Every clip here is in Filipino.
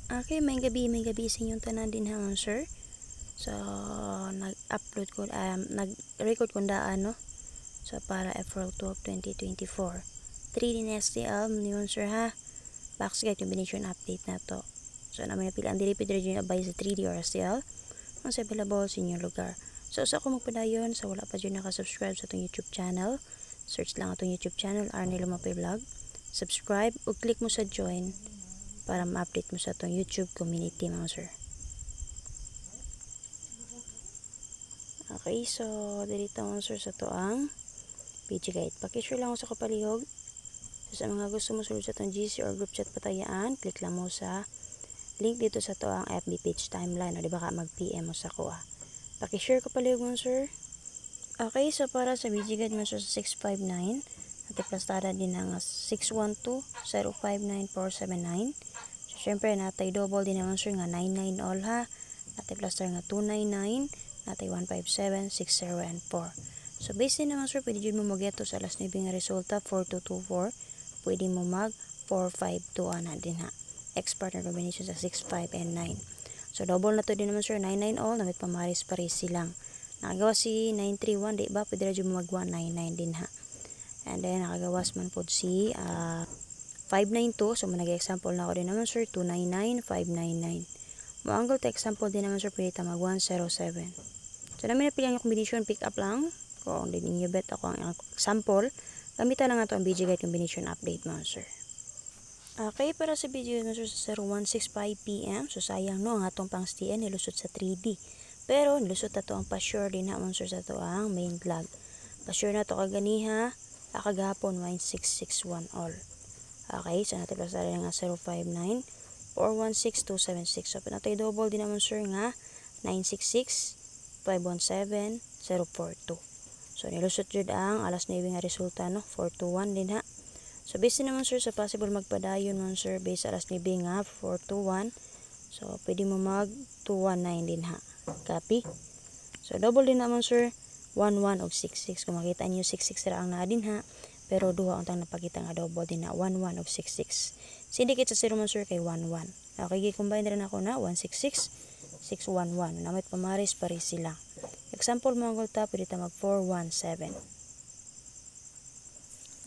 Okay, may gabi sa inyong tanan din ha, sir. So, nag-upload ko, nag-record ko daan, no? So, para April 12, 2024. 3D na STL, yun, sir, ha? Backside combination update na to. So, namin napili ang dilipid rin yung abay sa 3D or STL. Ang sa available sa inyong lugar. So, sa ako magpadayon, sa wala pa dyan nakasubscribe sa itong YouTube channel. Search lang itong YouTube channel, Arnie Lumapay Vlog. Subscribe, o click mo sa join para ma-update mo sa itong YouTube community, mga sir. Okay, so dito mga sir sa to ang page guide. Pakishare lang ako sa kapalihog. So, sa mga gusto mo sulod sa itong GC or group chat patayaan, click lang mo sa link dito sa to ang FB page timeline o di ba ka mag-PM mo sa kuha. Pakishare kapalihog mga sir. Okay, so para sa BG guide mga sir sa 659 at iplastada din ang 612-059-479. So, syempre natay double din naman sir nga 99 all ha. Natay plaster nga 299, natay 157, 60, and 4. So, based din naman sir, pwede dyan mo mag-geto sa alas 9 nga resulta, 4224. Pwede mo mag 452 na din ha. X-partner combination sa 6, 5, and 9. So, double na to din naman sir, 99 all, namit pamaris-paris silang. Nakagawa si 931, di ba? Pwede rin mo mag 199 din ha. And then, nakagawas man po si 592. So, manag-example na ako din naman sir, 299, 599. Mo-angle to example din naman sir, pwede mag 107. So, namin napili ang combination, pick up lang. Kung din ninyo bet ako ang example, gamitan lang ito ang BG Guide combination update mo sir. Okay, para sa video mo sir sa 0165 PM. So, sayang no, ang atong pang STN nilusot sa 3D. Pero, nilusot na to ang pa-sure din na sir sa to ang main vlog. Pa-sure na to kaganiha, kagahapon 9661 all. Okay, so natin plus na nga 059 416-276. So, pinatay double din naman sir nga 966-517-042. So, nilusot jud ang alas 9 nga resulta, no? 421 din ha. So, based naman sir sa possible magpadayon man sir, based alas 9 nga 421. So, pwede mo mag 219 din ha. Copy. So, double din naman sir 11 og 66. Kung makita niyo 66 ra ang na din ha. Pero duha ang napakita nga double din na 11 og 66. Syndicate sa 0 man sir kay 11. Okay, i-combine rin ako na 166, 611. Namit pamaris pares sila. Example mo ang gulta, pwede ta mag 417.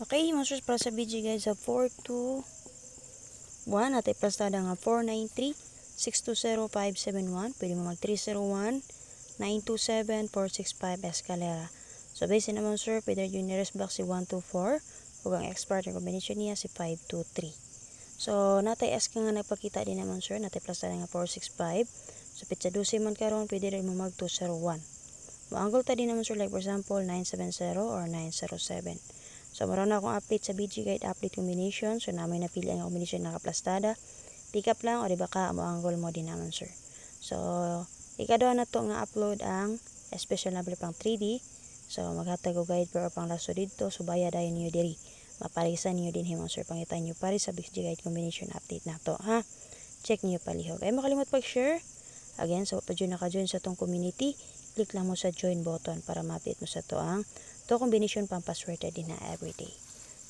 Okay, mga sir, para sa BG guys, sa 421, at i-plastada nga 493, 620-571. Pwede mo mag 301, 927, 465 escalera. So, base naman sir, pwede yung nearest box si 124, o ang expert yung combination niya si 523. So, natay S ka nga nagpakita din naman sir, natay plastada nga 465. So, pizza 12 man karon, pwede rin mo mag 201. Maanggol ta din naman sir, like for example, 970 or 907. So, maroon na akong update sa BG Guide update combination. So, namin napili ang combination na kaplastada. Pick up lang o di ba ka, maanggol mo din naman sir. So, ikadawa na to nga upload ang special number pang 3D. So, maghatag og guide pero pang laso dito. So, bayad ayon niyo diri. Maparisan niyo din himong sir. Pangitan niyo pari sa BG Guide combination update na to, ha? Check niyo palihog. Ay, makalimot pag-share. Again, so, pa naka-join sa tong community, click lang mo sa join button para ma-update mo sa to ang to combination pang password din na everyday.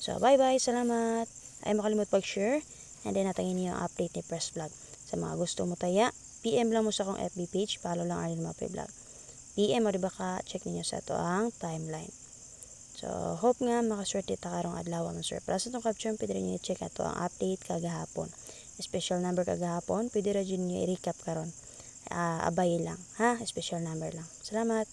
So, bye-bye. Salamat. Ay, makalimot pag-share. And then, natangin niyo ang update ni Press Vlog. Sa mga gusto mo taya, PM lang mo sa akong FB page. Follow lang Arnie Lumapay Vlog. PM o diba ka, check niyo sa to ang timeline. So, hope nga makaswerte ta karong adlaw man sir. Para sa itong caption, pwede rin nyo i-check ato ang update kagahapon. Special number kagahapon, pwede rin nyo i-recap karon. Abay lang, ha? Special number lang. Salamat.